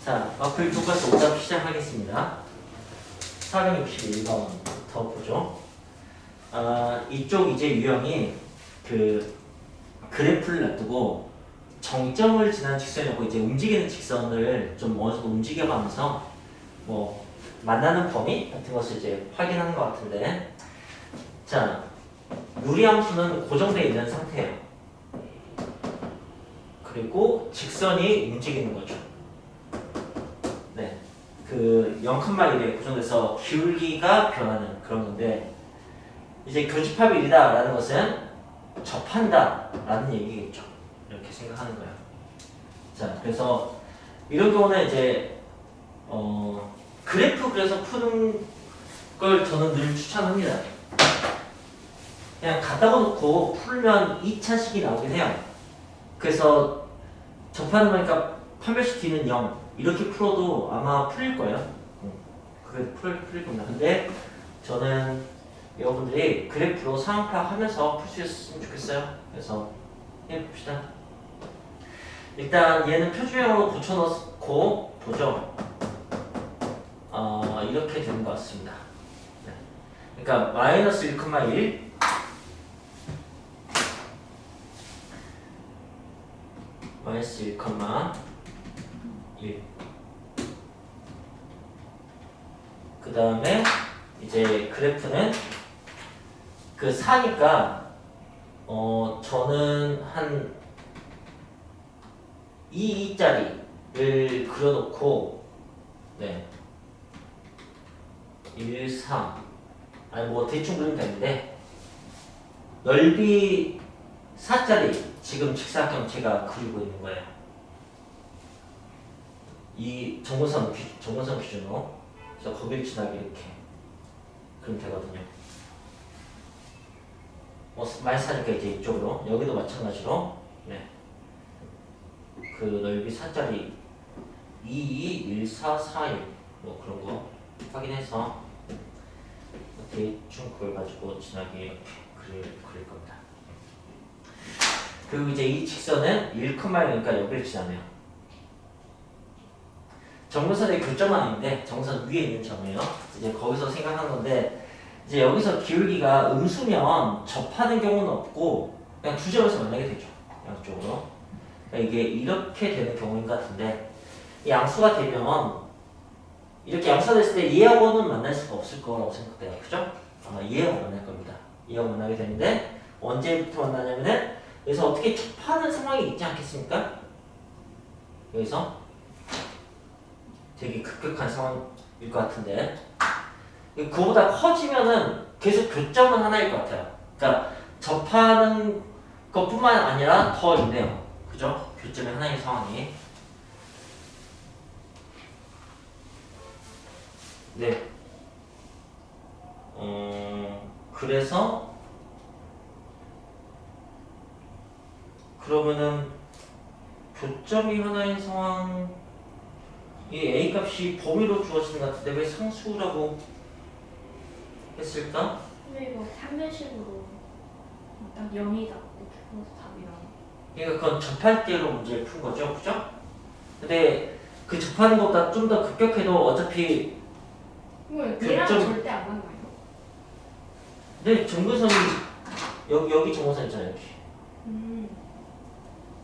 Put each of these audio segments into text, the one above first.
자, 마플 교과서 오답 시작하겠습니다. 461번부터 보죠. 이쪽 이제 유형이 그 그래프를 놔두고 정점을 지난 직선이고 이제 움직이는 직선을 좀 어느 정도 움직여가면서 뭐 만나는 범위 같은 것을 이제 확인하는 것 같은데, 자, 무리함수는 고정되어 있는 상태예요. 그리고 직선이 움직이는 거죠. 네, 그 0,1에 고정돼서 기울기가 변하는 그런 건데, 이제 교집합이 1이다라는 것은 접한다라는 얘기겠죠. 이렇게 생각하는 거예요. 자, 그래서 이런 경우는 이제 그래프 그래서 푸는 걸 저는 늘 추천합니다. 그냥 갖다가 놓고 풀면 2차식이 나오긴 해요. 그래서 접하는 거니까 판별식 뒤는 0 이렇게 풀어도 아마 풀릴 거예요. 그게 풀릴 겁니다. 근데 저는 여러분들이 그래프로 상황 파악하면서 풀 수 있었으면 좋겠어요. 그래서 해봅시다. 일단 얘는 표준형으로 고쳐놓고 보죠. 이렇게 되는 것 같습니다. 네. 그러니까 마이너스 1,1 마이너스 1,1 그 다음에 이제 그래프는 그 4니까 저는 한 2짜리를 그려놓고, 네, 1, 3 아니 뭐 대충 그리면 되는데, 넓이 4짜리 지금 직사각형 제가 그리고 있는 거예요. 이 정근선 기준으로. 그래서 거기를 지나게 이렇게 그리면 되거든요. 많이 사니까 이제 이쪽으로, 여기도 마찬가지로, 네, 그 넓이 4짜리 2, 2, 1, 4, 4, 1 뭐 그런 거 확인해서 대충 그걸 가지고 진하게 이렇게 그릴 겁니다. 그리고 이제 이 직선은 1,0니까 여기를 지나네요. 정근선의 교점은 아닌데 정선 위에 있는 점이에요. 이제 거기서 생각하는 건데, 이제 여기서 기울기가 음수면 접하는 경우는 없고 그냥 두 점에서 만나게 되죠. 양쪽으로. 그러니까 이게 이렇게 되는 경우인 것 같은데, 이 양수가 되면 이렇게 양수가 됐을 때 얘하고는 만날 수가 없을 거라고 생각돼요. 그죠? 아마 얘하고 만날 겁니다. 얘하고 만나게 되는데, 언제부터 만나냐면은 여기서 어떻게 접하는 상황이 있지 않겠습니까? 여기서 되게 급격한 상황일 것 같은데, 그거보다 커지면은 계속 교점은 하나일 것 같아요. 그러니까 접하는 것뿐만 아니라 더 있네요. 그죠? 교점의 하나의 상황이. 네. 그래서 그러면은 교점이 하나의 상황, 이 A 값이 범위로 주어지는 것 같은데 왜 상수라고 했을까? 근데 이거 판별식으로 딱 0이다 그래서 답이랑. 그러니까 그건 접할 때로 문제를 푼 거죠, 그죠? 근데 그 접하는 것보다 좀 더 급격해도 어차피 얘랑 절대 안 만나요. 네, 정근선이 여기 정근선 있잖아요, 여기.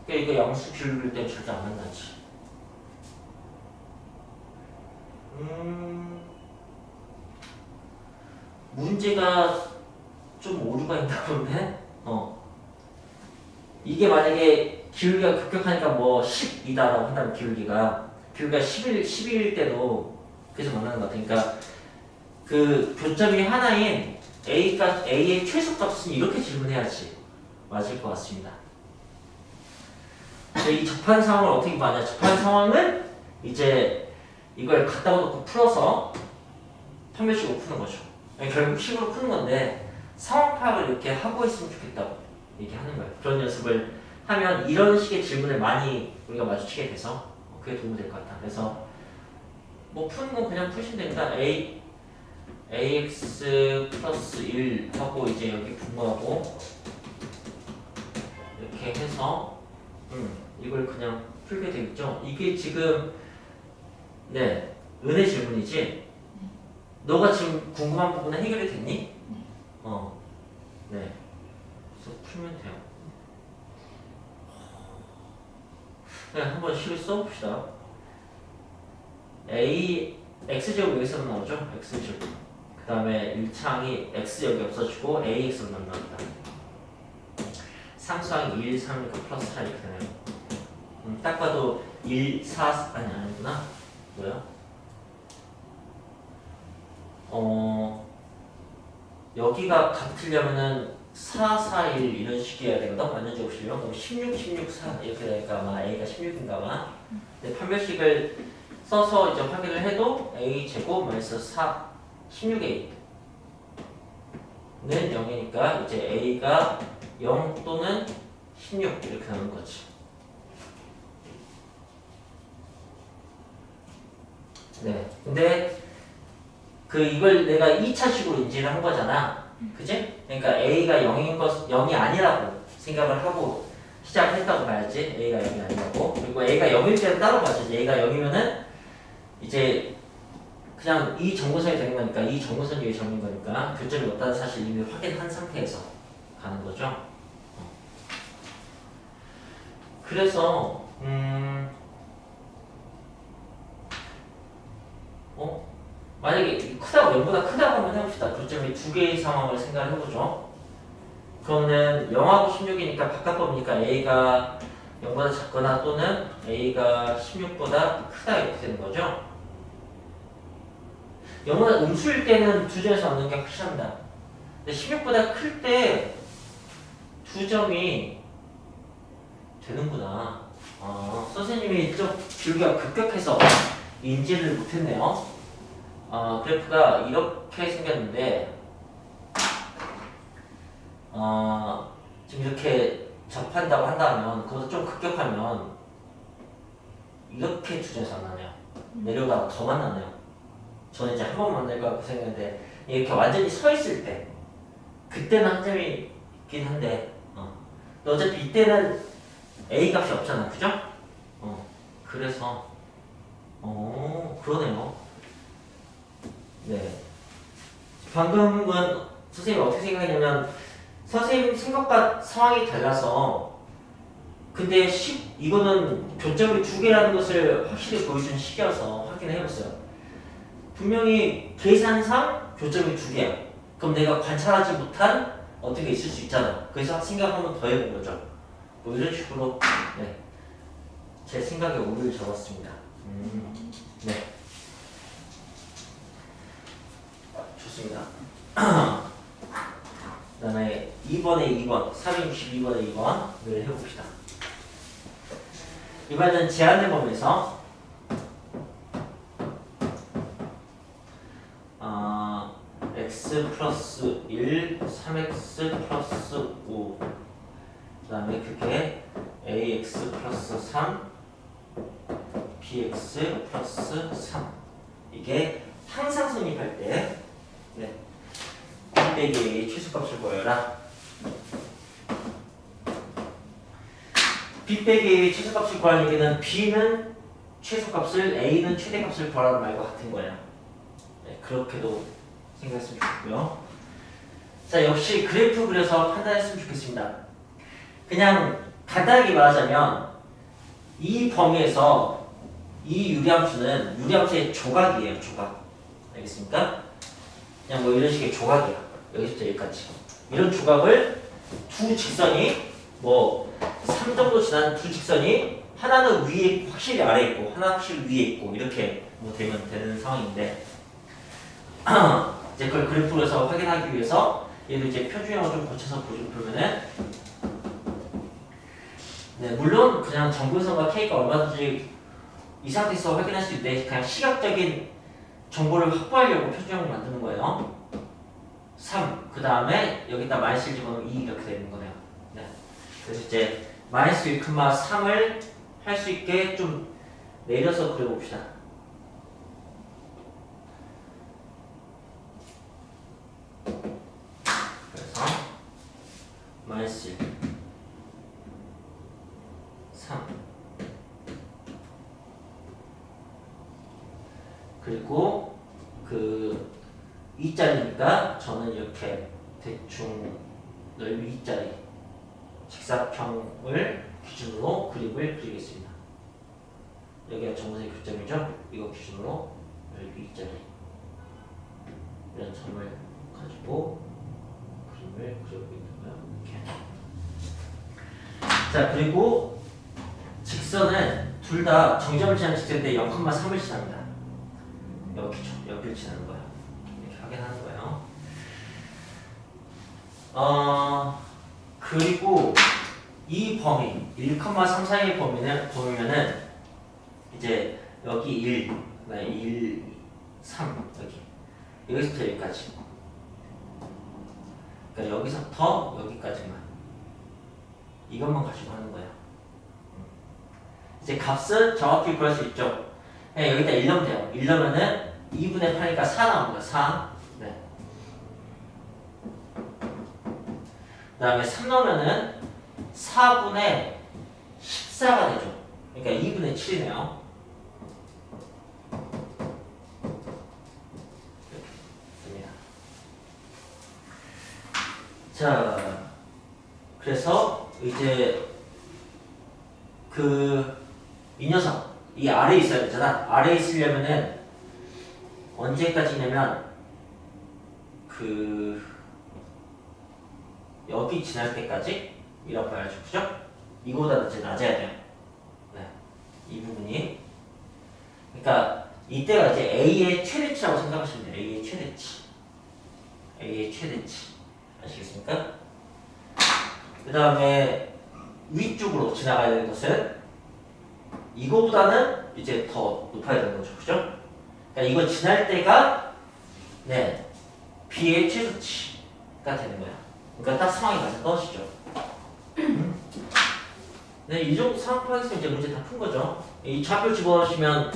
그러니까 이거 양수 비율일 때 절대 안 만나지. 문제가 좀 오류가 있나 본데? 이게 만약에 기울기가 급격하니까 뭐 10이다라고 한다면 기울기가 11일 때도 계속 만나는 것 같아요. 그러니까 그 교점이 하나인 A의 최소값은 이렇게 질문해야지 맞을 것 같습니다. 이 접한 상황을 어떻게 봐냐? 접한 상황은 이제 이걸 갖다가 놓고 풀어서 판별식으로 푸는 거죠. 결국 식으로 푸는 건데, 상황 파악을 이렇게 하고 있으면 좋겠다고 얘기하는 거예요. 그런 연습을 하면 이런 식의 질문을 많이 우리가 마주치게 돼서 그게 도움이 될 것 같다. 그래서 뭐 푸는 건 그냥 푸시면 됩니다. ax 플러스 1 하고 이제 여기 분모하고 이렇게 해서 이걸 그냥 풀게 되겠죠. 이게 지금 네, 은혜 질문이지. 너가 지금 궁금한 부분은 해결이 됐니? 네. 그래서 풀면 돼요. 네, 한번 식을 써봅시다. A x제곱 여기서 나오죠? x제곱. 그 다음에 1창이 x 여기 없어지고 ax로 나옵니다. 상수항이 1, 3, 플러스 4 이렇게 되네요. 딱 봐도 1, 4, 아니구나. 뭐야? 여기가 같으려면은 4, 4, 1 이런 식이어야 되거든. 완전 제곱식이요. 그럼 16, 16, 4 이렇게 되니까 아마 A가 16인가 봐. 근데 판별식을 써서 이제 확인을 해도 A 제곱 마이너스 4, 16A 는 0이니까 이제 A가 0 또는 16 이렇게 나오는 거지. 네. 근데 이걸 내가 2차식으로 인지를 한 거잖아. 그지? 그러니까 A가 0이 아니라고 생각을 하고 시작을 했다고 봐야지. A가 0이 아니라고. 그리고 A가 0일 때는 따로 봐야지. A가 0이면은 이제 그냥 이 정고선이 되는 거니까 이 정고선이 왜 0인 거니까 교점이 없다는 사실 이미 확인한 상태에서 가는 거죠. 그래서 만약에 크다고 0보다 크다고 한번 해봅시다. 교점이 두 개의 상황을 생각을 해보죠. 그러면 0하고 16이니까 바깥법이니까 A가 0보다 작거나 또는 A가 16보다 크다 이렇게 되는 거죠. 0보다 음수일 때는 두 점에서 얻는 게 확실합니다. 근데 16보다 클 때 두 점이 되는구나. 선생님이 좀 기울기가 급격해서 인지를 못했네요. 그래프가 이렇게 생겼는데 지금 이렇게 접한다고 한다면 그것도 좀 급격하면 이렇게 두 점에서 만나네요. 내려가다가 더 만나네요. 저는 이제 한 번 만날 거라고 생각했는데 이렇게 완전히 서 있을 때 그때는 한 점이 있긴 한데 어차피 이때는 A 값이 없잖아, 그죠? 그래서 그러네요. 네. 방금은 선생님이 어떻게 생각했냐면 선생님 생각과 상황이 달라서 근데 이거는 교점이 두 개라는 것을 확실히 보여준 식이어서 확인을 해봤어요. 분명히 계산상 교점이 두 개야. 그럼 내가 관찰하지 못한 어떤 게 있을 수 있잖아. 그래서 생각 한번 더 해본 거죠. 뭐 이런 식으로 네. 제 생각에 오류를 적었습니다. 네. 좋습니다. 그 다음에 2번에 2번, 462번에 2번을 해봅시다. 이번에는 제한된 범위에서 x 플러스 1, 3x 플러스 5 그 다음에 그게 ax 플러스 3, bx 플러스 3 이게 항상 성립할 때 네. b 빼기 a 최소값을 구하여라. b 빼기 a 최소값을 구하는 얘기는 b는 최소값을 a는 최대값을 구하라는 말과 같은 거예요. 네, 그렇게도 생각했으면 좋겠고요. 자, 역시 그래프 그려서 판단했으면 좋겠습니다. 그냥 간단하게 말하자면 이 범위에서 이 유리함수는 유리함수의 조각이에요. 조각. 알겠습니까? 그냥 뭐 이런 식의 조각이야. 여기서부터 여기까지. 이런 조각을 두 직선이 뭐 3 정도 지난 두 직선이 하나는 위에 있고 확실히 아래에 있고 하나 확실히 위에 있고 이렇게 뭐 되면 되는 상황인데 이제 그걸 그래프로 해서 확인하기 위해서 얘도 이제 표준형을 좀 고쳐서 보면은 네, 물론 그냥 정근선과 K가 얼마든지 이 상태에서 확인할 수 있는데 그냥 시각적인 정보를 확보하려고 표준형을 만드는 거예요. 3, 그 다음에 여기다 마이너스 1 집어넣으면 2 이렇게 되는 거네요. 네. 그래서 이제 마이너스 1,3을 할 수 있게 좀 내려서 그려봅시다. 그래서 마이너스 1, 3 그리고 그 2짜리니까 저는 이렇게 대충 넓이 2짜리 직사평을 기준으로 그림을 그리겠습니다. 여기가 정선의 교점이죠. 이거 기준으로 넓이 2짜리 이런 점을 가지고 그림을 그려보고 있는 거예요. 이렇게. 자, 그리고 직선은 둘 다 정점을 지나는 직선인데 0,3을 지납니다. 여기죠. 여기를 지나는 거예요. 이렇게 확인하는 거예요. 그리고 이 범위 1,3 사이의 범위면은 이제 여기 1, 1, 3 여기서부터 여기까지. 그러니까 여기서부터 여기까지만 이것만 가지고 하는 거예요. 이제 값은 정확히 구할 수 있죠. 그냥 여기다 1 넣으면 돼요. 1 넣으면은 2분의 8이니까 4 나옵니다. 4. 네. 그 다음에 3 넣으면은 4분의 14가 되죠. 그러니까 2분의 7이네요. 됩니다. 자, 그래서 이제 이 녀석 이 아래에 있어야 되잖아. 아래에 있으려면은 언제까지냐면 여기 지날 때까지 이라고 봐야죠. 그죠? 이거보다는 이제 낮아야 돼요. 네. 이 부분이. 그러니까 이때가 이제 A의 최대치라고 생각하시면 돼요. A의 최대치. A의 최대치. 아시겠습니까? 그 다음에 위쪽으로 지나가야 되는 것은 이거보다는 이제 더 높아야 되는 거죠. 그죠? 그러니까 이거 지날 때가 네 B의 최소치가 되는 거야. 그러니까 딱 상황이 맞아 떠오시죠. 네, 이 정도 상황 파악했으면 이제 문제 다 푼 거죠. 이 좌표 집어넣으시면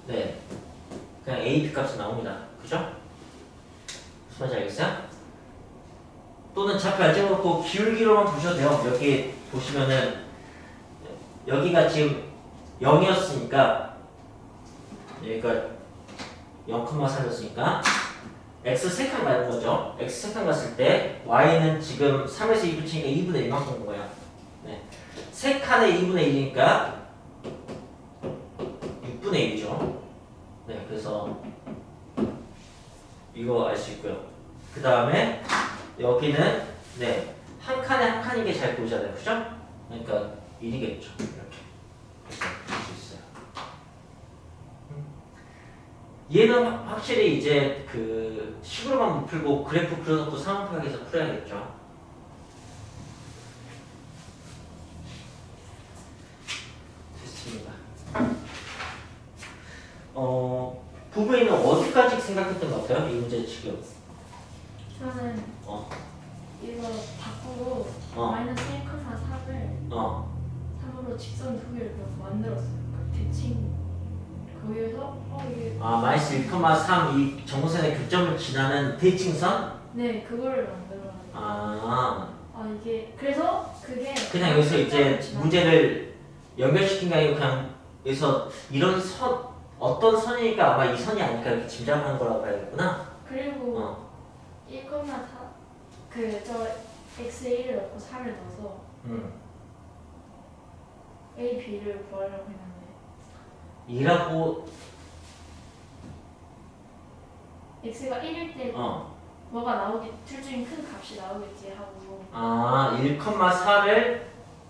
네 그냥 A, B 값이 나옵니다. 그죠? 무슨 말인지 알겠어요? 또는 좌표 안 집어넣고 기울기로만 보셔도 돼요. 여기 보시면은 여기가 지금 0이었으니까 여기가 0,3이었으니까 x 세칸 가는 거죠. x 세칸 갔을 때 y는 지금 3에서 2 붙이니까 2분의 1만큼 온 거예요. 네. 세 칸에 2분의 1이니까 6분의 1이죠. 네, 그래서 이거 알 수 있고요. 그 다음에 여기는 네, 한 칸에 한 칸인 게 잘 보이잖아요. 그죠? 그러니까 1이겠죠. 이렇게. 볼 수 있어요. 얘는 확실히 이제 그 식으로만 못 풀고 그래프 그려놓고 상황 파악해서 풀어야겠죠. 됐습니다. 부부에는 어디까지 생각했던 것 같아요? 이 문제 지금. 저는 이거 바꾸고 마이너스 1,4을 3으로 직선 두 개를 만들었어요. 그 대칭 거기에서 이게 마이너스 1,3 이 정선의 교점을 지나는 대칭선? 네 그거를 만들어놨어요. 이게 그래서 그게 그냥 여기서 이제 문제를 연결시킨 게 아니고 그냥 여기서 이런 선 어떤 선이니까 아마 이 선이 아닐까 이렇게 짐작하는 거라고 봐야겠구나. 그리고 1,4 저 x의 1을 넣고 3을 넣어서 a, b를 구하려고 했는데 2라고 x가 1일 때 뭐가 나오겠 둘 중에 큰 값이 나오겠지 하고 1,4를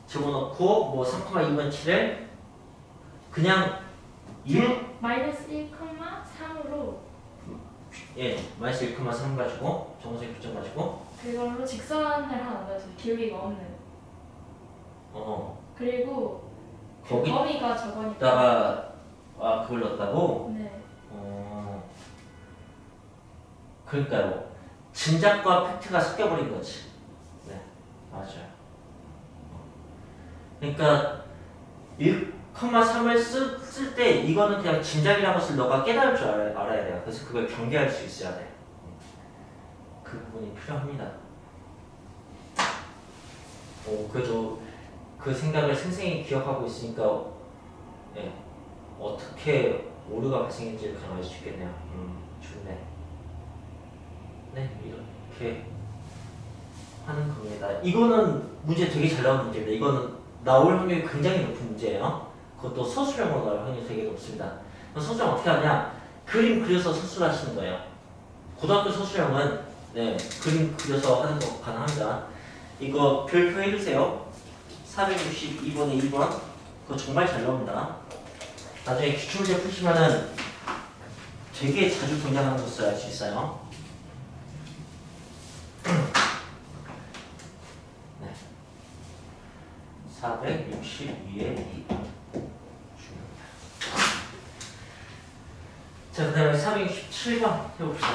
집어넣고 뭐 3,2번 7을 그냥 1 마이너스 1,3으로 마이너스 1,3 가지고 정선의 교점 가지고 그걸로 직선을 하나 만들어서 기울기가 없는 그리고 거기 범위가 저거니까 다가 그걸 넣었다고? 네. 그러니까요. 짐작과 팩트가 섞여버린 거지. 네, 맞아요. 그러니까 1,3을 쓸 때 이거는 그냥 짐작이라는 것을 너가 깨달을 줄 알아야 돼요. 그래서 그걸 경계할 수 있어야 돼. 그 부분이 필요합니다. 그래도 그 생각을 생생히 기억하고 있으니까 어떻게 오류가 발생했지 이렇게 나올 수 있겠네요. 좋네. 네, 이렇게 하는 겁니다. 이거는 문제 되게 잘 나온 문제입니다. 이거는 나올 확률이 굉장히 높은 문제예요. 그것도 서술형으로 나올 확률이 되게 높습니다. 그럼 서술형 어떻게 하냐? 그림 그려서 서술하시는 거예요. 고등학교 서술형은 네, 그림 그려서 하는 거 가능합니다. 이거 별표 해주세요. 462번에 2번. 그거 정말 잘 나옵니다. 나중에 기출문제 푸시면은 되게 자주 등장하는 것을 알 수 있어요. 네. 462에 2. 자, 그 다음에 467번 해봅시다.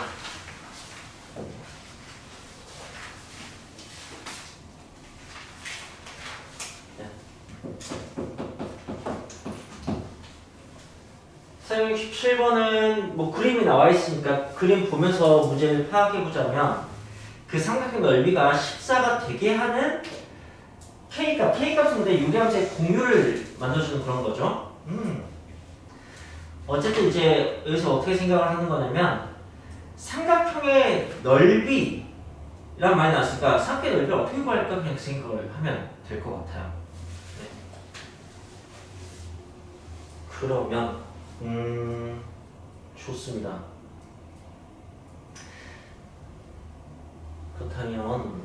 네. 467번은 뭐 그림이 나와 있으니까 그림 보면서 문제를 파악해 보자면 그 삼각형 넓이가 14가 되게 하는 K값, K값은 근데 유리함수의 공유를 만들어주는 그런 거죠. 어쨌든 이제 여기서 어떻게 생각을 하는 거냐면 삼각형의 넓이란 말이 나왔으니까 삼각형의 넓이를 어떻게 구할까 그냥 그 생각을 하면 될 것 같아요. 네. 그러면 좋습니다. 그렇다면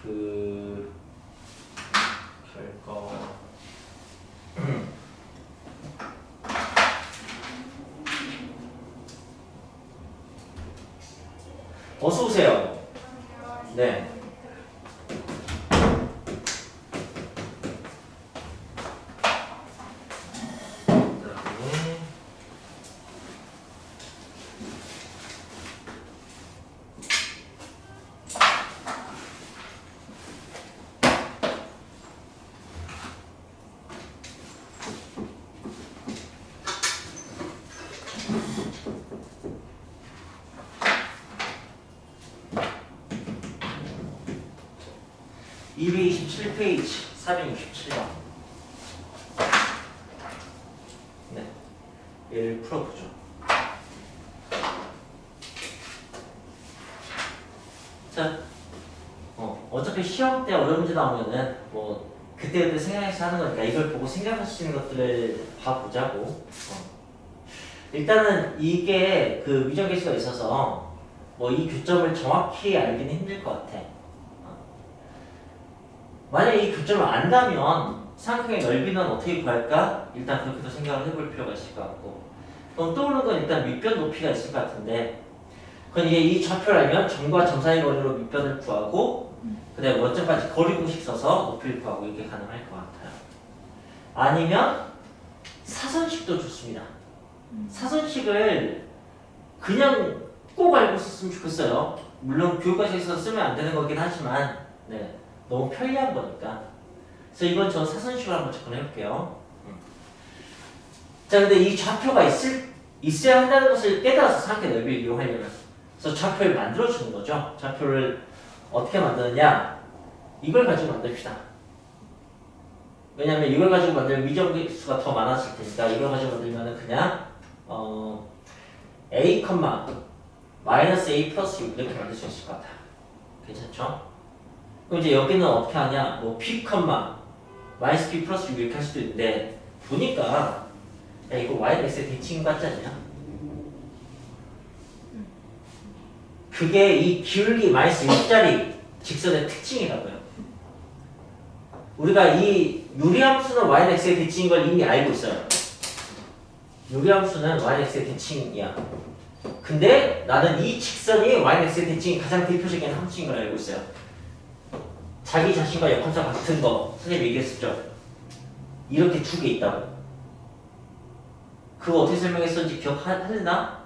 그 결과 어서 오세요. 네. 그다음에 227페이지 467번. 네, 얘를 풀어보죠. 자, 어차피 시험 때 어려운 문제 나오면은 뭐 그때그때 생각해서 하는 거니까 이걸 보고 생각하시는 것들을 봐보자고. 일단은 이게 그 위정계수가 있어서 뭐 이 교점을 정확히 알기는 힘들 것 같아. 만약에 이 교점을 안다면 삼각형의 넓이는 어떻게 구할까? 일단 그렇게도 생각을 해볼 필요가 있을 것 같고, 그럼 떠오르는 건 일단 밑변 높이가 있을 것 같은데, 그건 이게 이 좌표를 알면 점과 점 사이 거리로 밑변을 구하고 그 다음에 원점까지 거리 공식 써서 높이를 구하고 이게 가능할 것 같아요. 아니면 사선식도 좋습니다. 사선식을 그냥 꼭 알고 있었으면 좋겠어요. 물론 교과서에서 쓰면 안 되는 거긴 하지만 네, 너무 편리한 거니까. 그래서 이번 저 사선식으로 한번 접근해 볼게요. 자, 근데 이 좌표가 있어야 한다는 것을 깨달아서 삼각형의 넓이를 이용하려면, 그래서 좌표를 만들어주는 거죠. 좌표를 어떻게 만드느냐? 이걸 가지고 만듭시다. 왜냐면 이걸 가지고 만들면 미정수가 더 많아질 테니까 이걸 가지고 만들면 그냥 a, 마이너스 a 플러스 6 이렇게 만들 수 있을 것 같아요. 괜찮죠? 그럼 이제 여기는 어떻게 하냐? 뭐 p, 마이너스 p 플러스 6 이렇게 할 수도 있는데 보니까 야, 이거 y는 x의 대칭 같지 않냐? 그게 이 기울기 마이너스 6짜리 직선의 특징이라고요. 우리가 이 유리함수는 y는 x의 대칭인 걸 이미 알고 있어요. 유리함수는 y는 x의 대칭이야. 근데 나는 이 직선이 y는 x의 대칭이 가장 대표적인 함수인 걸 알고 있어요. 자기 자신과 역함수가 같은 거 선생님 얘기했었죠. 이렇게 두 개 있다고. 그거 어떻게 설명했었는지 기억하나?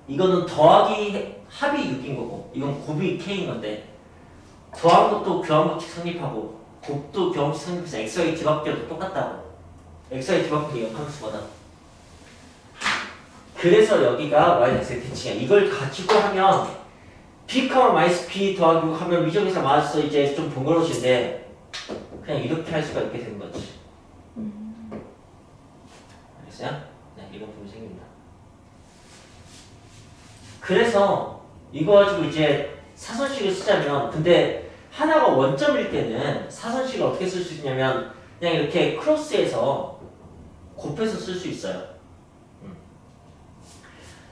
이거는 더하기 합이 6인 거고 이건 곱이 k인 건데, 더한 것도 교환법칙 성립하고 곱도 교환법칙 성립해서 xy 뒤바뀌어도 똑같다고. xy 뒤바뀌는 게 역함수거든. 그래서 여기가 y는 x의 대칭이야. 이걸 가지고 하면 b, b 더하기 6 하면 위정에서 맞아서 이제 좀 번거로워지는데 그냥 이렇게 할 수가 있게 되는 거지. 알겠어요? 네, 이런 부분이 생깁니다. 그래서 이거 가지고 이제 사선식을 쓰자면, 근데 하나가 원점일 때는 사선식을 어떻게 쓸 수 있냐면 그냥 이렇게 크로스해서 곱해서 쓸 수 있어요.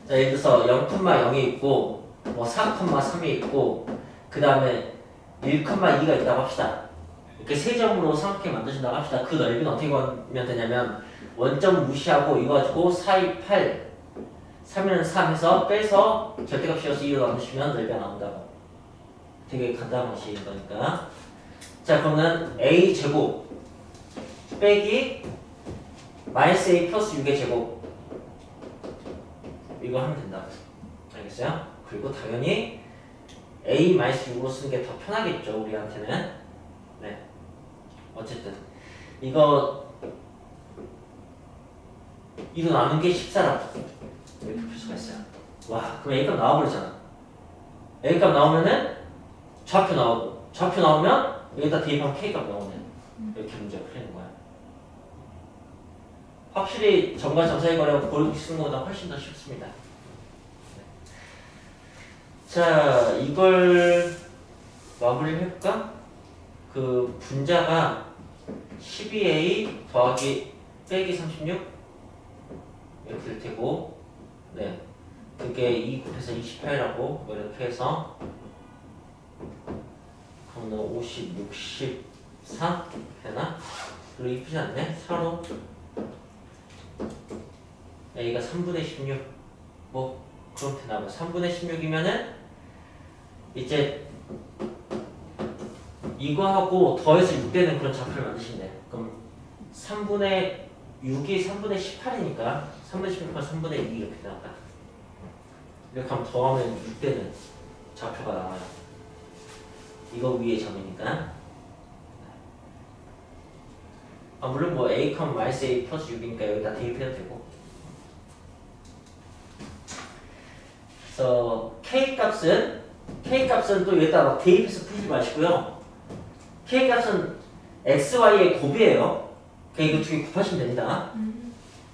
자, 예를 들어서 0,0이 있고 뭐 4,3이 있고 그 다음에 1,2가 있다고 합시다. 이렇게 세 점으로 삼각형 만드신다고 합시다. 그 넓이는 어떻게 구하면 되냐면 원점 무시하고 이거 가지고 4, 2, 8 3은 3 해서 빼서 절대값 씌워서 2로 나누시면 넓이가 나온다고. 되게 간단한 것이 거니까. 자, 그러면 a 제곱 빼기 마이너스 a 플러스 6의 제곱 이거 하면 된다. 알겠어요? 그리고 당연히 a 마이너스 6으로 쓰는 게 더 편하겠죠, 우리한테는. 네. 어쨌든 이거 나눈 게 14라고 이렇게 풀 수가 있어요. 와, 그럼 A값 나와버리잖아. A값 나오면은 좌표 나오고, 좌표 나오면 여기다 대입하면 K값 나오네. 이렇게 문제가 풀리는 거야. 확실히 점과 점 사이 거리가 고르기 쓰는 것보다 훨씬 더 쉽습니다. 자, 이걸 마무리를 해볼까? 그 분자가 12A 더하기 빼기 36 이렇게 될 테고, 네, 그게 2 곱해서 28이라고 이렇게 해서 그러면 50, 64 되나? 별로 이쁘지 않네? 4로 A가 3분의 16 뭐 그럼 되나 봐. 3분의 16이면은 이제 이거하고 더해서 6 되는 그런 좌표를 만드시면 돼요. 그럼 3분의 6이 3분의 18이니까 3분의 16은 3분의 2 이렇게 나왔다. 이렇게 하면 더하면 6 되는 좌표가 나와요. 이거 위에 점이니까. 아, 물론 뭐 a, 마이너스 a 플러스 6이니까 여기다 대입해도 되고. 그래서 K값은 또 여기다 막 대입해서 풀지 마시고요. K값은 XY의 곱이에요. 그러니까 이거 두 개 곱하시면 됩니다.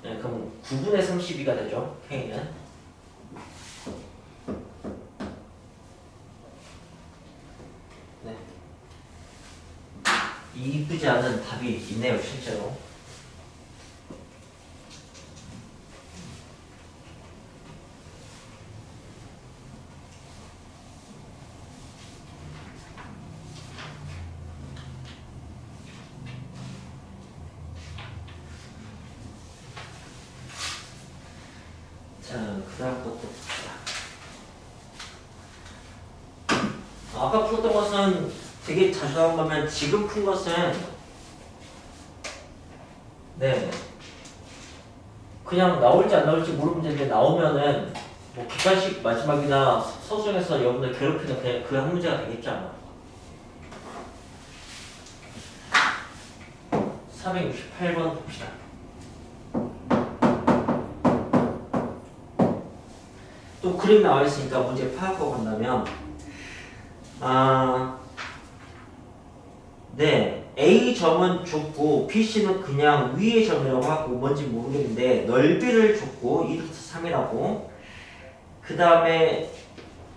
네, 그럼 9분의 32가 되죠. K는. 네. 이쁘지 않은 답이 있네요, 실제로. 자, 그 다음 것도 봅시다. 아까 풀었던 것은 되게 자주 나온 거면 지금 푼 것은 네 그냥 나올지 안 나올지 모르는 문제인데 나오면은 뭐 객관식 마지막이나 서술에서 여러분들 괴롭히는 그냥 그 한 문제가 되겠지 아마. 468번 봅시다. 또 그림 나와 있으니까 문제 파악하고 간다면 네, A점은 줬고 BC는 그냥 위의 점이라고 하고 뭔지 모르겠는데 넓이를 줬고 2루트 3이라고 그 다음에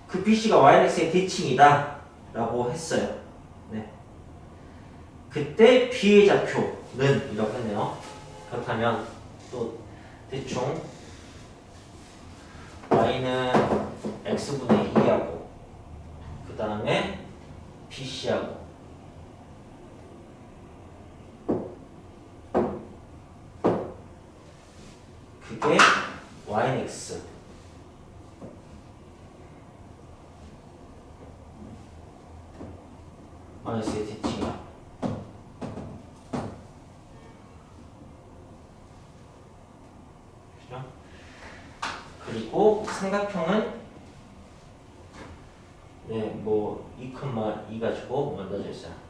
그 BC가 YX의 대칭이다 라고 했어요. 네. 그때 B의 좌표는 이라고 했네요. 그렇다면 또 대충 Y는 X분의 2하고 그 다음에 BC하고 그게 Y는 X 마이너스의 대칭이야. 그죠? 그리고 삼각형은 네, 뭐 2,2 가지고 만들어져 있어요.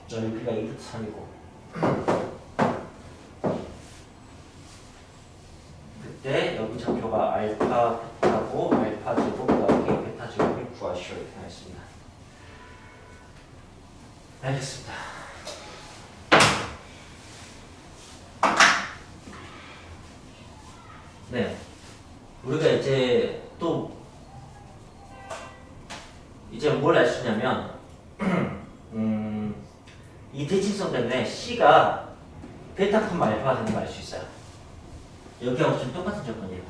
넓이가 2루트 3이고 그때 여기 좌표가 알파, 베타고 알파 제곱 더하기 베타 제곱을 구하시오. sure 이렇게 하겠습니다. 알겠습니다. 네, 우리가 이제 또 이제 뭘 알 수 있냐면 이 대칭성 때문에 C가 베타 콤마 알파가 되는 걸 알 수 있어요. 여기하고 좀 똑같은 조건이에요.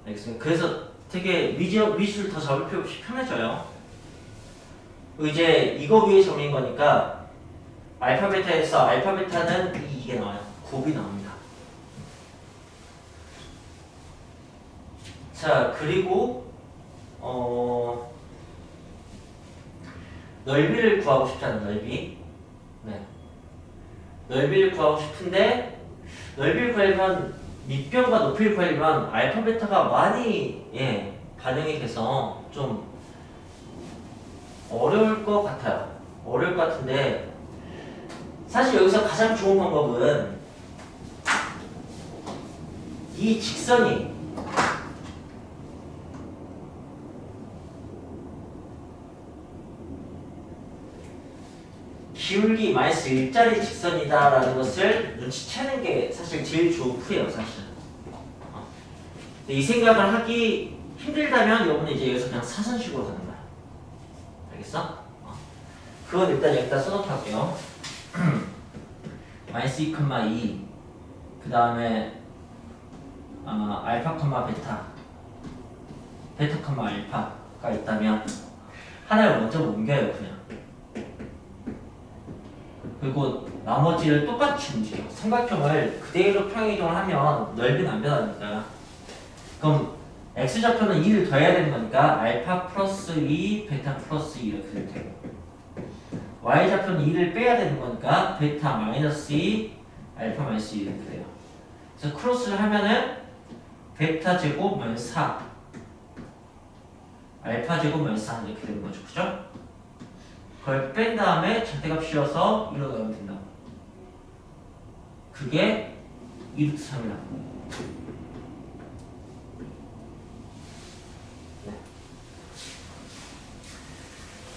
알겠습니다. 그래서 되게 미술 더 잡을 필요 없이 편해져요. 이제 이거 위에 정리인 거니까 알파 베타에서 알파 베타는 이게 나와요. 곱이 나옵니다. 자, 그리고 넓이를 구하고 싶잖아요. 넓이. 네. 넓이를 구하고 싶은데 넓이를 구하려면 밑변과 높이를 구하려면 알파 베타가 많이 반영이 돼서 좀 어려울 것 같아요. 어려울 것 같은데 사실 여기서 가장 좋은 방법은 이 직선이 기울기 마이너스 1짜리 직선이다라는 것을 눈치채는 게 사실 제일 좋은 풀이에요, 사실. 이 생각을 하기 힘들다면 여러분은 이제 여기서 그냥 사선식으로 가는 거야. 알겠어? 그건 일단 여기다 써놓고 할게요. 마이너스 2,2 그 다음에 알파, 베타 베타, 알파가 있다면 하나를 먼저 옮겨요, 그냥. 그리고 나머지를 똑같이 움직여. 삼각형을 그대로 평행이동을 하면 넓이는 안 변하니까. 그럼 x좌표는 2를 더해야 되는 거니까 알파 플러스 2, 베타 플러스 2 이렇게 될 테고, y좌표는 2를 빼야 되는 거니까 베타 마이너스 2, 알파 마이너스 2 이렇게 돼요. 그래서 크로스를 하면은 베타 제곱 마이너스 4, 알파 제곱 마이너스 4 이렇게 되는 거죠. 그죠? 그걸 뺀 다음에 절대값 씌워서 1로 넣으면 된다고. 그게 2루트 3이라고. 네.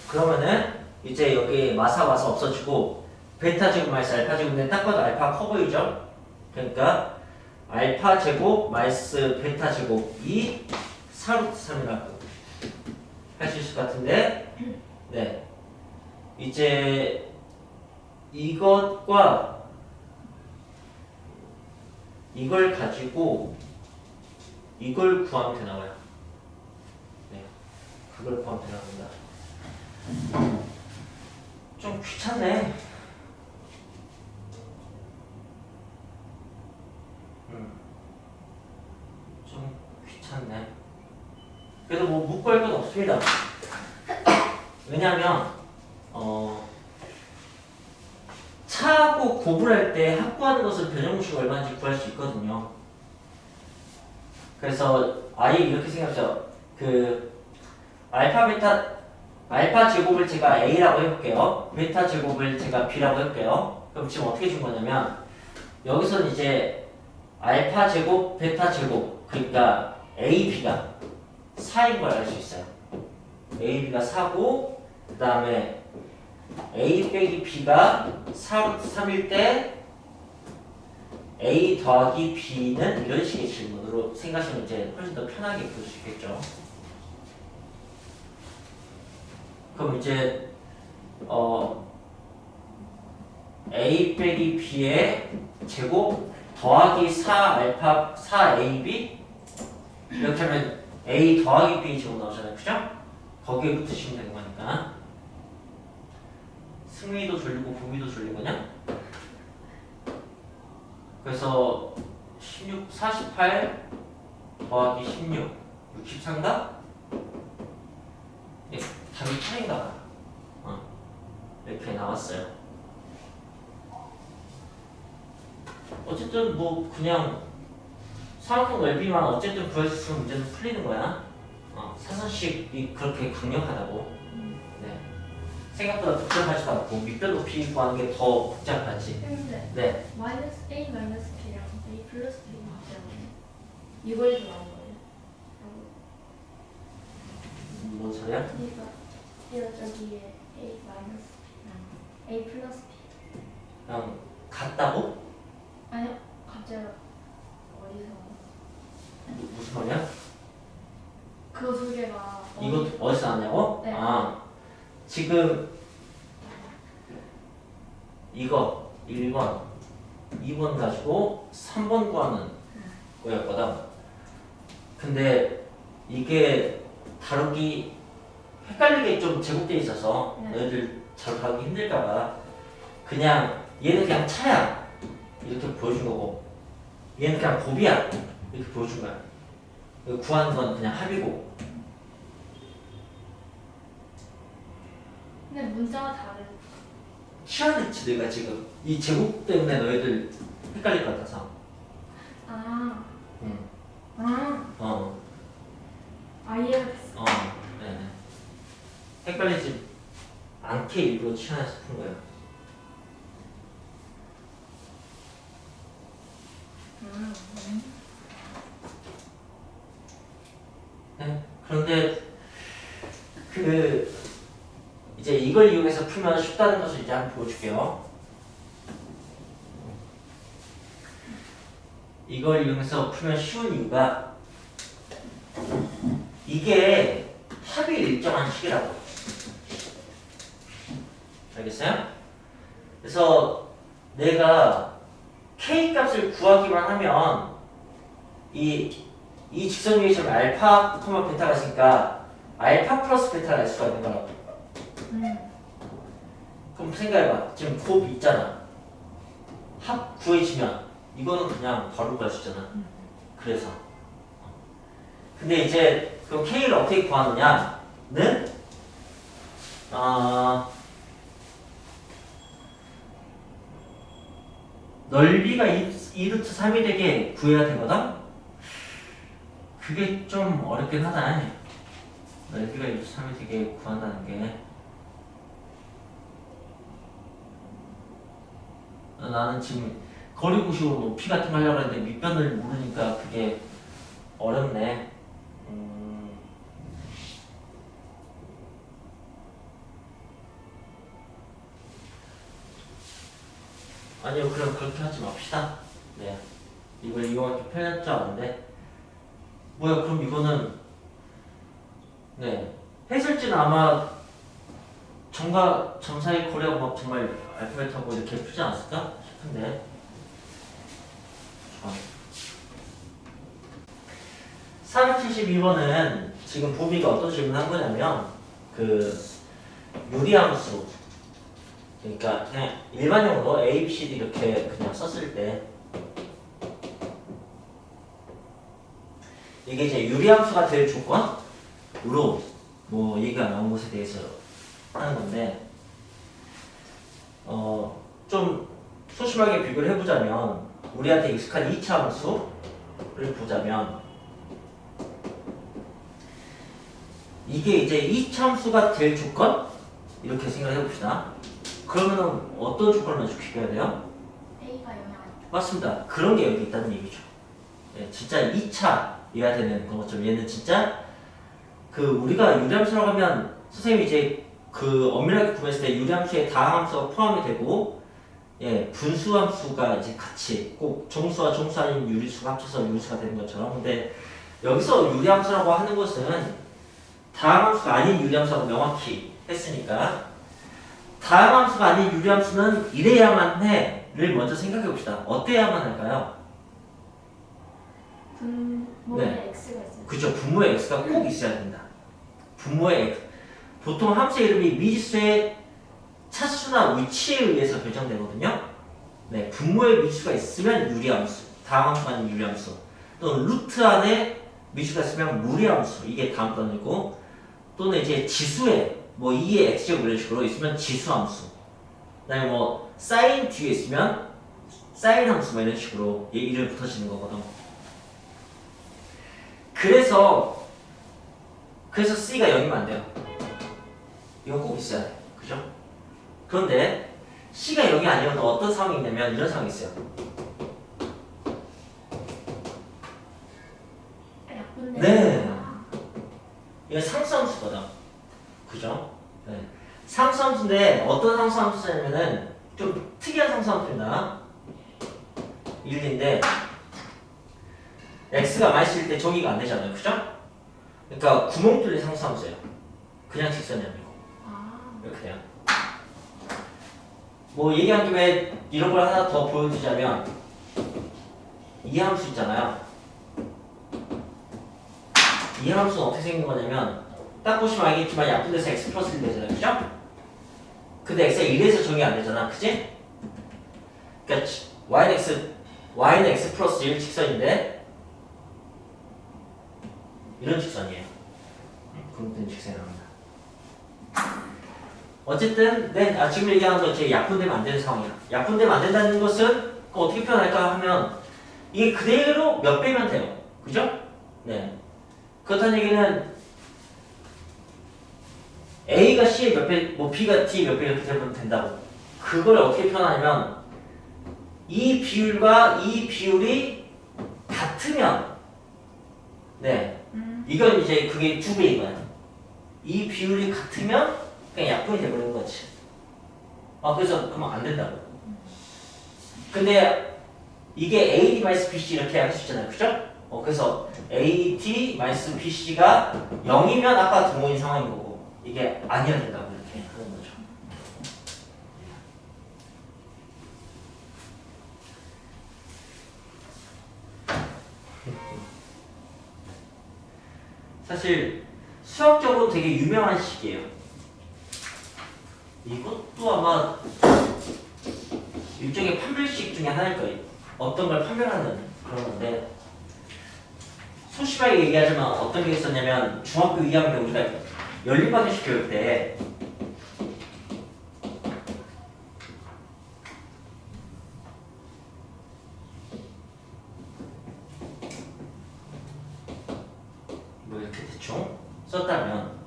그러면은 이제 여기 마사 없어지고 베타 제곱 마이너스 알파 제곱인데 딱 봐도 알파 커 보이죠? 그러니까 알파 제곱 마이너스 베타 제곱이 4루트 3이라고 할 수 있을 것 같은데, 네. 이제 이것과 이걸 가지고 이걸 구하면 되나 봐요. 네, 그걸 구하면 되나 봅니다. 좀 귀찮네. 좀 귀찮네. 그래도 뭐 묻고 할 건 없습니다. 왜냐하면 차하고 곱을 할 때 합구하는 것을 변형식 얼마인지 구할 수 있거든요. 그래서 아예 이렇게 생각하죠. 그 알파 제곱을 제가 a라고 해볼게요. 베타 제곱을 제가 b라고 해볼게요. 그럼 지금 어떻게 준 거냐면 여기서는 이제 알파 제곱, 베타 제곱, 그러니까 a, b가 4인 걸 알 수 있어요. a, b가 4고 그 다음에 a 빼기 b가 4루트 3일 때 a 더하기 b는 이런 식의 질문으로 생각하시면 이제 훨씬 더 편하게 볼 수 있겠죠. 그럼 이제 a 빼기 b의 제곱 더하기 4 알파 4ab 이렇게 하면 a 더하기 b 제곱 나오잖아요. 그죠? 거기에 붙으시면 되는 거니까. 승리도 졸리고 부미도 졸리거냐? 그래서 48 더하기 16 63가? 예, 답이 8인가 봐. 이렇게 나왔어요. 어쨌든 뭐 그냥 삼각형 넓이만 어쨌든 구할 수 있으면 문제는 풀리는 거야. 사선식이 그렇게 강력하다고. 생각보다 복잡하지도 않고 밑변 높이 구하는 게 더 복잡하지. 근데 네. 마이너스 a 마이너스 b랑 a 플러스 b 있잖아요. 이거에서 나온 거예요. 뭔 소리야? 이거 저기에 A 마이너스 B A 플러스 B 그냥 같다고? 아니요 갑자기 어디서 무슨 말이야? 그 두 개가 이거 어디서 나왔냐고? 네. 아 지금 이거 1번 2번 가지고 3번 구하는 거였거든. 근데 이게 다루기 헷갈리게 좀 제곱되어 있어서 네. 너희들 잘 다루기 힘들까봐 그냥 얘는 그냥 차야 이렇게 보여준 거고 얘는 그냥 곱이야 이렇게 보여준 거야. 구하는 건 그냥 합이고. 근데 문자가 다르 희한했지 내가 지금 이 제곱 때문에 너희들 헷갈릴 것 같아서. 아 응. 아 이해했어 네네. 헷갈리지 않게 일부러 희한해서 푼 거야. 네. 그런데 그 이제 이걸 이용해서 풀면 쉽다는 것을 이제 한번 보여줄게요. 이걸 이용해서 풀면 쉬운 이유가 이게 합이 일정한 식이라고. 알겠어요? 그래서 내가 k 값을 구하기만 하면 이 직선 위에 지금 알파, 베타가 있으니까 알파 플러스 베타를 알 수가 있는 거라고. 그럼 생각해봐. 지금 곱 있잖아. 합 구해지면 이거는 그냥 바로 구할 수 있잖아. 그래서 근데 이제 그럼 k를 어떻게 구하느냐는 넓이가 2루트 3이 되게 구해야 되거든? 그게 좀 어렵긴 하다. 넓이가 2루트 3이 되게 구한다는 게 나는 지금 거리구식으로 높이 같은 거 하려고 했는데 밑변을 모르니까 그게 어렵네. 아니요, 그럼 그렇게 하지 맙시다. 네, 이걸 이용할 게 편할 줄 알았는데 뭐야? 그럼 이거는 네 해설지는 아마 점과 점 사이 거리하고 막 정말 알파벳하고 이렇게 풀지 않았을까 싶은데. 좋아. 472번은 지금 보미가 어떤 질문을 한 거냐면 그 유리함수, 그러니까 그냥 일반용으로 A, B, C, D 이렇게 그냥 썼을 때 이게 이제 유리함수가 될 조건으로 뭐 얘기가 나온 것에 대해서 하는 건데 좀 소심하게 비교를 해보자면 우리한테 익숙한 2차 함수를 보자면 이게 이제 2차 함수가 될 조건? 이렇게 생각을 해봅시다. 그러면은 어떤 조건을 먼저 비교해야 돼요? A가 영향 맞습니다. 그런 게 여기 있다는 얘기죠. 네, 진짜 2차여야 되는 것처럼 얘는 진짜 그 우리가 유리함수라고 하면 선생님이 이제 그 엄밀하게 구분했을 때 유리함수에 다항함수가 포함이 되고 예, 분수함수가 이제 같이 꼭 정수와 정수 아닌 유리수가 합쳐서 유리수가 되는 것처럼. 근데 여기서 유리함수라고 하는 것은 다항함수가 아닌 유리함수라고 명확히 했으니까 다항함수가 아닌 유리함수는 이래야만 해를 먼저 생각해 봅시다. 어때야만 할까요? 분모에 네. X가 있어요. 그죠. 분모의 x가 꼭 있어야 된다. 분모의 x. 보통 함수의 이름이 미지수의 차수나 위치에 의해서 결정되거든요. 네, 분모의 미지수가 있으면 유리함수, 다항함수가 아닌 유리함수. 또는 루트 안에 미지수가 있으면 무리함수, 이게 다음 단어이고, 또는 이제 지수에 뭐 2의 x제곱 이런 식으로 있으면 지수함수. 그다음에 뭐 사인 뒤에 있으면 사인함수 뭐 이런 식으로 이름 붙어지는 거거든. 그래서 C가 0이면 안 돼요. 이건 꼭 있어야 돼. 그죠? 그런데 C가 0이 아니면 어떤 상황이 있냐면 이런 상황이 있어요. 약분데. 네. 이건 상수함수거든. 그죠? 네. 상수함수인데 어떤 상수함수냐면은 좀 특이한 상수함수입니다. 1인데 x가 마이너스일 때 저기가 안 되잖아요. 그죠? 그러니까 구멍 뚫린 상수함수예요. 그냥 직선이 아니고 아, 이렇게 돼요. 뭐 얘기한 김에 이런 걸 하나 더 보여주자면 이 함수 있잖아요. 이 함수는 어떻게 생긴 거냐면 딱 보시면 알겠지만 약분 데서 x 플러스 1 되잖아요. 그죠? 근데 x가 1에서 정의 안 되잖아. 그치? 그러니까 y는 x 플러스 1 직선인데 이런 직선이에요. 그런 직선이 나옵니다. 어쨌든 지금 얘기하는 거 제 약분되면 안 되는 상황이야. 약분되면 안 된다는 것은 어떻게 표현할까 하면 이게 그대로 몇 배면 돼요. 그죠? 네. 그렇다는 얘기는 A가 C의 몇 배, 뭐 B가 T의 몇 배 이렇게 되면 된다고. 그걸 어떻게 표현하냐면 이 비율과 이 비율이 같으면 네. 이건 이제 그게 2배인 거야. 이 비율이 같으면 그냥 약분이 돼버리는 거지. 그래서 그러면 안 된다고. 근데 이게 AD-BC 이렇게 할 수 있잖아요. 그죠? 그래서 AD-BC가 0이면 아까 동호인 상황인 거고 이게 아니어야 된다고 이렇게 하는 거죠. 사실 수학적으로 되게 유명한 식이에요. 이것도 아마 일종의 판별식 중에 하나일 거예요. 어떤 걸 판별하는 그런 건데 소심하게 얘기하자면 어떤 게 있었냐면 중학교 2학년 우리가 연립방정식 교육 때 뭐 이렇게 대충 썼다면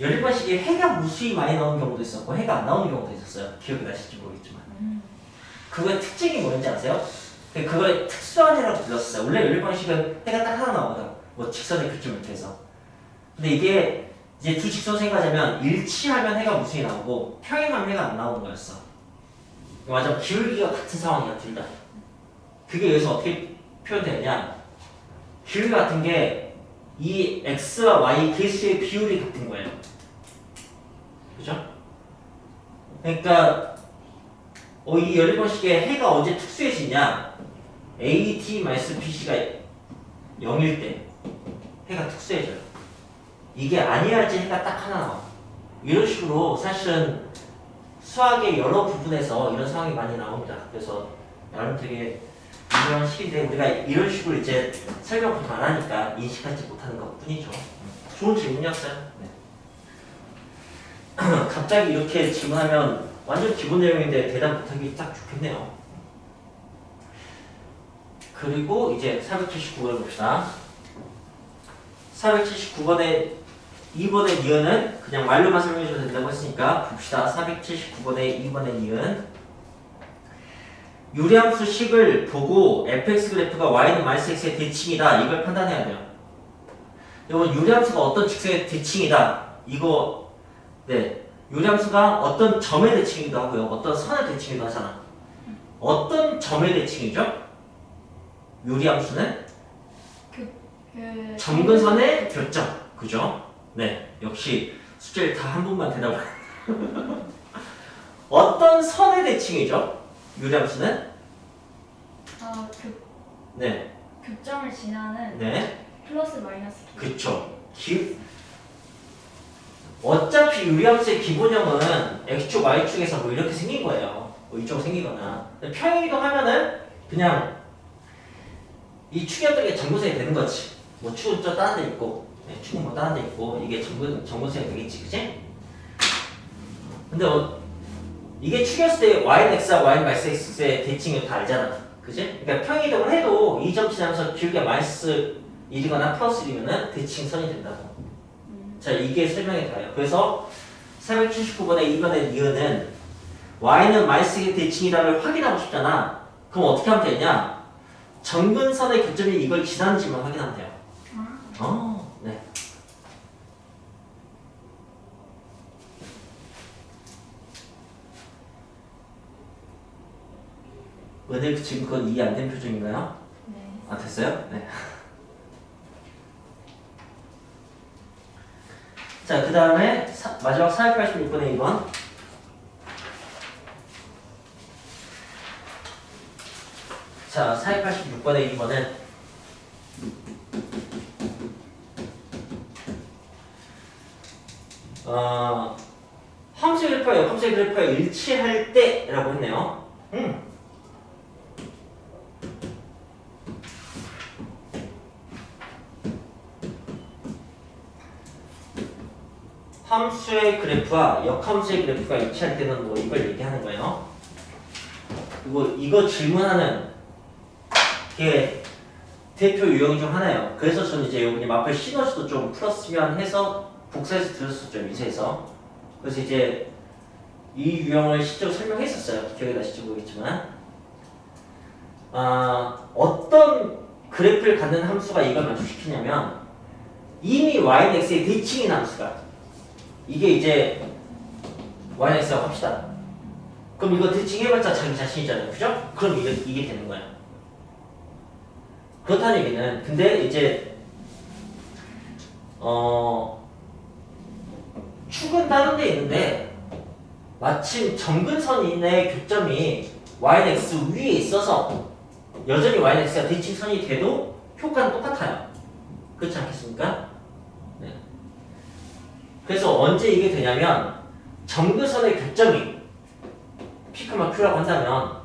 연립방식에 해가 무수히 많이 나오는 경우도 있었고 해가 안 나오는 경우도 있었어요. 기억이 나실지 모르겠지만 그거의 특징이 뭐였는지 아세요? 그걸 특수한 해라고 불렀어요. 원래 연립방식은 해가 딱 하나 나오거든. 뭐 직선의 교점 이렇게 해서. 근데 이게 이제 두 직선 생각하자면 일치하면 해가 무수히 나오고 평행하면 해가 안 나오는 거였어. 완전 기울기가 같은 상황이야 둘 다. 그게 여기서 어떻게 표현되느냐? 기울기 같은 게 이 x와 y 개수의 비율이 같은 거예요. 그죠? 그러니까 이 연립방식의 해가 언제 특수해지냐? AT-BC가 0일 때 해가 특수해져요. 이게 아니야지 해가 딱 하나 나와. 이런 식으로 사실은 수학의 여러 부분에서 이런 상황이 많이 나옵니다. 그래서 나름 되게 유명한 식인데 우리가 이런 식으로 이제 설명을 안 하니까 인식하지 못하는 것 뿐이죠. 좋은 질문이었어요. 네. 갑자기 이렇게 질문하면 완전 기본 내용인데 대답 못하기 딱 좋겠네요. 그리고 이제 479번을 봅시다. 479번에 2번의 니은은 그냥 말로만 설명해줘도 된다고 했으니까 봅시다. 479번의 2번의 니은 유리함수 식을 보고 fx 그래프가 y는 -x의 대칭이다. 이걸 판단해야 돼요. 이건 유리함수가 어떤 직선의 대칭이다. 이거 네 유리함수가 어떤 점의 대칭이기도 하고요. 어떤 선의 대칭이기도 하잖아. 어떤 점의 대칭이죠? 유리함수는 점근선의 교점. 그죠? 네 역시 숙제를 다 한 번만 대답을 어떤 선의 대칭이죠? 유리함수는? 네. 교점을 지나는 네. 플러스 마이너스 그쵸. 어차피 유리함수의 기본형은 x축, y축에서 뭐 이렇게 생긴 거예요. 뭐 이쪽으로 생기거나. 평행이동하면은 그냥 이 축이었던 게 점근선이 되는 거지. 뭐 축은 저 다른 데 있고, 네, 축은 뭐 다른 데 있고, 이게 점근선이 되겠지, 그치? 근데 이게 축이었을 때 y는 x와 y는 x의 대칭을 다 알잖아. 그치? 그러니까 평행이동을 해도 이 점 지나면서 기울기가 -1이거나 +1이면은 대칭선이 된다고. 자, 이게 설명이 돼요. 그래서 479번의 2번의 니은은 y는 -x의 대칭이다를 확인하고 싶잖아. 그럼 어떻게 하면 되냐? 점근선의 교점이 이걸 지나는지만 확인하면 돼요. 네. 은혜 지금 그건 이해 안 된 표정인가요? 네. 아 됐어요? 네. 자, 그 다음에 마지막 486번의 2번. 자, 486번의 2번은 함수의 그래프와 역함수의 그래프가 일치할 때라고 했네요. 함수의 그래프와 역함수의 그래프가 일치할 때는 뭐 이걸 얘기하는 거예요. 그리고 이거 질문하는 게 대표 유형 중 하나예요. 그래서 저는 이제 여기 마플 시너지도 좀 풀었으면 해서 복사해서 들었었죠, 민세에서. 그래서 이제 이 유형을 실제로 설명했었어요. 기억이 나실지 모르겠지만. 어떤 그래프를 갖는 함수가 이걸 만족시키냐면 이미 y는 x의 대칭인 함수가 이게 이제 y는 x라고 합시다. 그럼 이거 대칭해봤자 자기 자신이잖아요. 그죠? 그럼 이게 되는 거예요. 그렇다는 얘기는 근데 이제 축은 다른 데 있는데 마침 점근선인의 교점이 y는 x 위에 있어서 여전히 y는 x가 대칭선이 돼도 효과는 똑같아요. 그렇지 않겠습니까? 네. 그래서 언제 이게 되냐면 점근선의 교점이 P, Q라고 한다면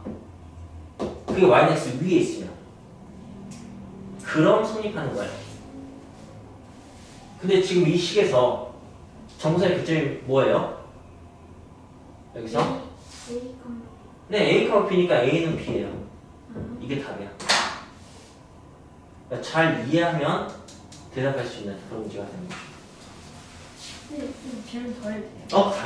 그게 y는 x 위에 있으면 그럼 성립하는 거예요. 근데 지금 이 식에서 점근선의 교점이 뭐예요? 여기서? 네, A, B니까 A는 B예요. 이게 답이야. 그러니까 잘 이해하면 대답할 수 있는 그런 문제가 되는 거죠. 네, 좀 질문 더 해도 돼요? 당연히.